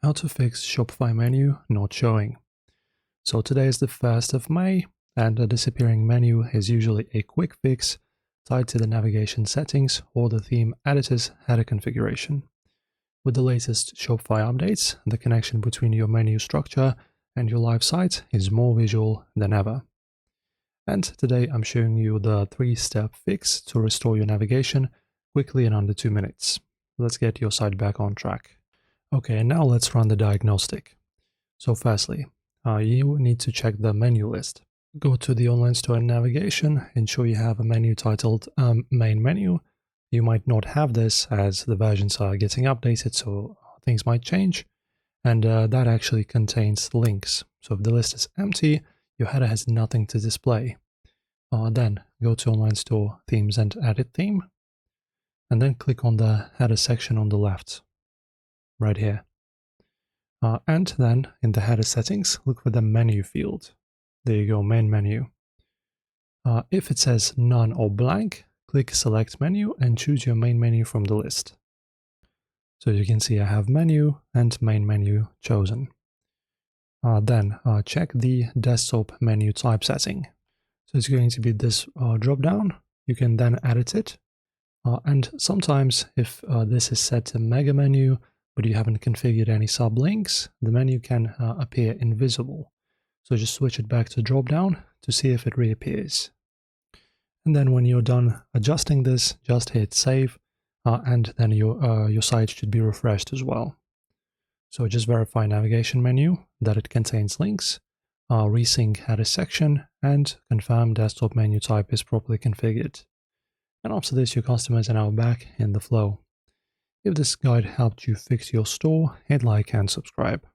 How to fix Shopify menu not showing. So today is the 1st of May, and a disappearing menu is usually a quick fix tied to the navigation settings or the theme editor's header configuration. With the latest Shopify updates, the connection between your menu structure and your live site is more visual than ever. And today I'm showing you the 3-step fix to restore your navigation quickly in under 2 minutes. Let's get your site back on track. Okay, and now let's run the diagnostic. So firstly, you need to check the menu list. Go to the online store and navigation, ensure you have a menu titled main menu. You might not have this as the versions are getting updated, so things might change. And that actually contains links. So if the list is empty, your header has nothing to display. Then go to online store, themes and edit theme. And then click on the header section on the left, right here. And then in the header settings, look for the menu field. There you go, main menu. If it says none or blank, click select menu and choose your main menu from the list. So as you can see, I have menu and main menu chosen. Then check the desktop menu type setting. So it's going to be this drop down. You can then edit it. And sometimes if this is set to mega menu, but you haven't configured any sublinks, the menu can appear invisible. So just switch it back to drop down to see if it reappears. And then when you're done adjusting this, just hit save, and then your site should be refreshed as well. So just verify navigation menu, that it contains links, resync header section, and confirm desktop menu type is properly configured. And after this, your customers are now back in the flow. If this guide helped you fix your store, hit like and subscribe.